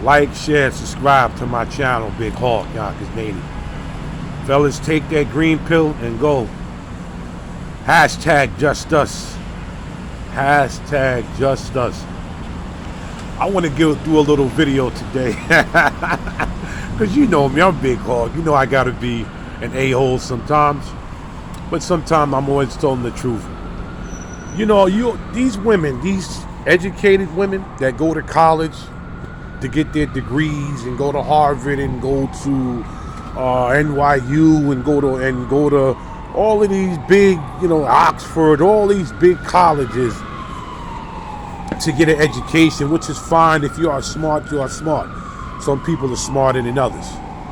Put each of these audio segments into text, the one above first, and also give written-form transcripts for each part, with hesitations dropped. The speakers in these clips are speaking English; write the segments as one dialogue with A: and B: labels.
A: Like, share, subscribe to my channel, Big Hawk, Yonkers Native. Fellas, take that green pill and go. Hashtag just us. Hashtag just us. I want to do a little video today. Because you know me, I'm Big Hawk. You know I got to be an a-hole sometimes. But sometimes I'm always telling the truth. You know, these women, these educated women that go to college to get their degrees and go to Harvard and go to NYU and go to all of these big, Oxford, all these big colleges to get an education, which is fine. If you are smart, you are smart. Some people are smarter than others.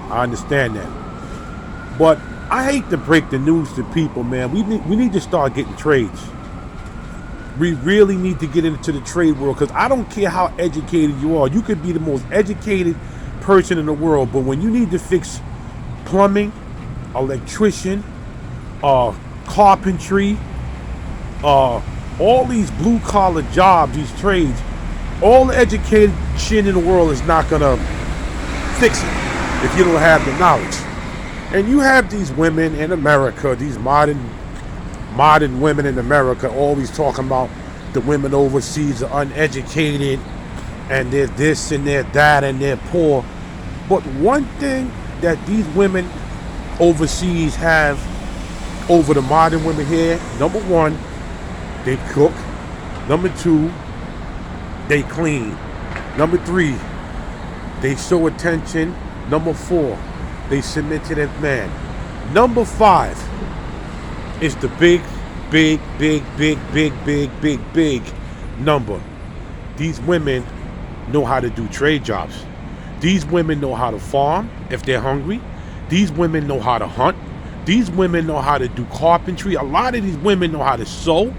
A: I understand that. But I hate to break the news to people, man. We need to start getting trades. We really need to get into the trade world, because I don't care how educated you are. You could be the most educated person in the world, but when you need to fix plumbing, electrician, carpentry, all these blue collar jobs, these trades, all the education in the world is not gonna fix it if you don't have the knowledge. And you have these women in America, these modern women in America, always talking about the women overseas are uneducated and they're this and they're that and they're poor. But one thing that these women overseas have over the modern women here, number one, they cook. Number two, they clean. Number three, they show attention. Number four, they submit to that man. Number five is the big number. These women know how to do trade jobs. These women know how to farm if they're hungry. These women know how to hunt. These women know how to do carpentry. A lot of these women know how to sew.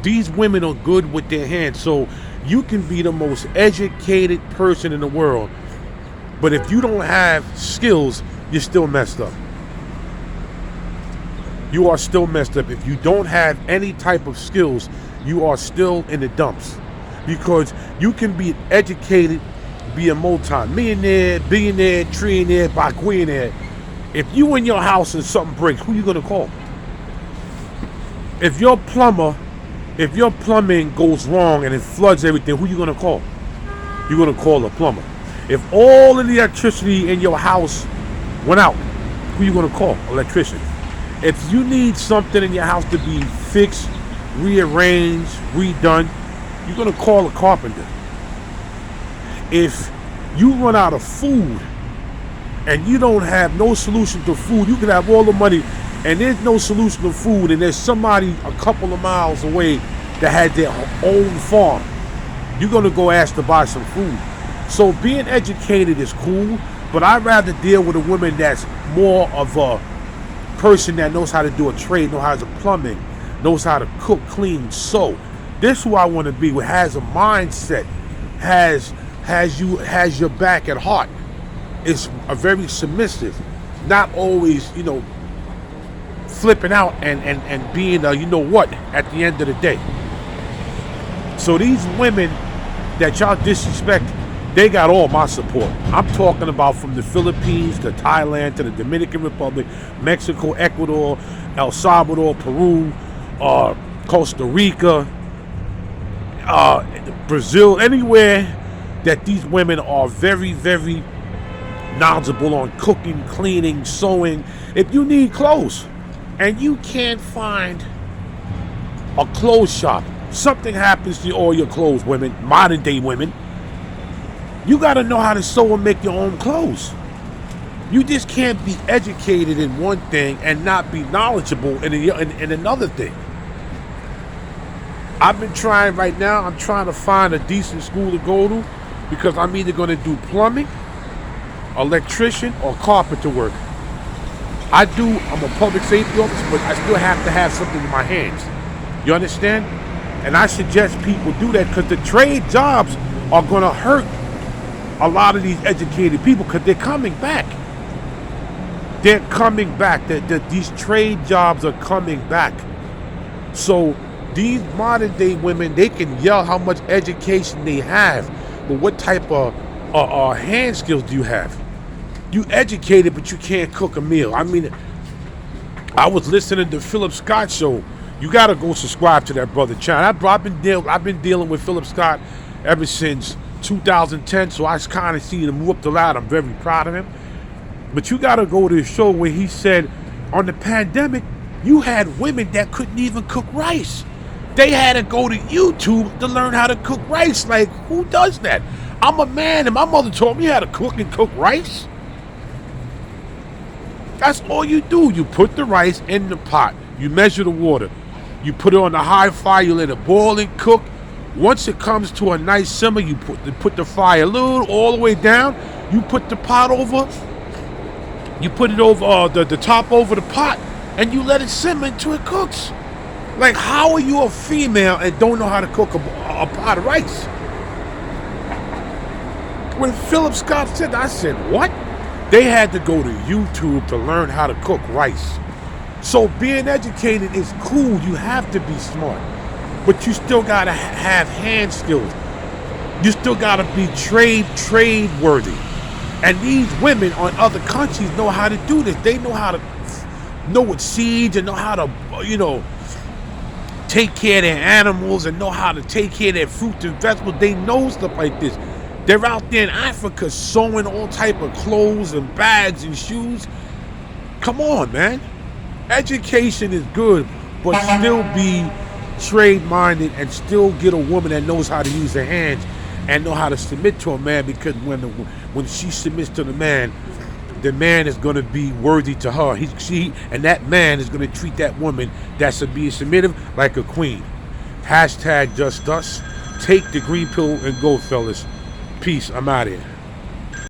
A: These women are good with their hands. So you can be the most educated person in the world, but if you don't have skills, you're still messed up. You are still messed up. If you don't have any type of skills, you are still in the dumps. Because you can be educated, be a multi-millionaire, billionaire, trillionaire, billionaire. If you in your house and something breaks, who you gonna call? If your plumbing goes wrong and it floods everything, who you gonna call? You're gonna call a plumber. If all of the electricity in your house went out, who you gonna call? Electrician. If you need something in your house to be fixed, rearranged, redone, you're gonna call a carpenter. If you run out of food and you don't have no solution to food, you can have all the money and there's no solution to food, and there's somebody a couple of miles away that has their own farm, you're gonna go ask to buy some food. So being educated is cool, but I'd rather deal with a woman that's more of a person that knows how to do a trade, knows how to plumbing, knows how to cook, clean, sew. This is who I want to be, who has a mindset, has your back at heart. Is a very submissive, not always, flipping out and being at the end of the day. So these women that y'all disrespect, they got all my support. I'm talking about from the Philippines to Thailand to the Dominican Republic, Mexico, Ecuador, El Salvador, Peru, Costa Rica, Brazil, anywhere that these women are very, very knowledgeable on cooking, cleaning, sewing. If you need clothes and you can't find a clothes shop, something happens to all your clothes, women, modern day women, you got to know how to sew and make your own clothes. You just can't be educated in one thing and not be knowledgeable in another thing. I've been trying right now, I'm trying to find a decent school to go to, because I'm either going to do plumbing, electrician, or carpenter work. I'm a public safety officer, but I still have to have something in my hands. You understand? And I suggest people do that, because the trade jobs are going to hurt a lot of these educated people, because they're coming back. They're coming back. These trade jobs are coming back. So these modern day women, they can yell how much education they have, but what type of hand skills do you have? You educated, but you can't cook a meal. I mean, I was listening to Philip Scott show. You gotta go subscribe to that brother channel. I've been dealing with Philip Scott ever since 2010, so I kind of seen him move up the ladder. I'm very proud of him. But you gotta go to his show where he said, on the pandemic, you had women that couldn't even cook rice. They had to go to YouTube to learn how to cook rice. Like, who does that? I'm a man, and my mother taught me how to cook rice. That's all you do. You put the rice in the pot. You measure the water. You put it on the high fire. You let it boil and cook. Once it comes to a nice simmer, you put the fire a little all the way down. You put the pot over. You put it over the top over the pot, and you let it simmer until it cooks. Like, how are you a female and don't know how to cook a pot of rice? When Philip Scott said that, I said, what? They had to go to YouTube to learn how to cook rice. So being educated is cool. You have to be smart. But you still got to have hand skills. You still got to be trade worthy. And these women on other countries know how to do this. They know how to know what seeds and know how to, take care of their animals and know how to take care of their fruits and vegetables. They know stuff like this. They're out there in Africa sewing all type of clothes and bags and shoes. Come on, man. Education is good, but still be trade-minded and still get a woman that knows how to use her hands and know how to submit to a man, because when she submits to the man is going to be worthy to her. And that man is going to treat that woman that's being submissive like a queen. #JustUs. Take the green pill and go, fellas. Peace. I'm out of here.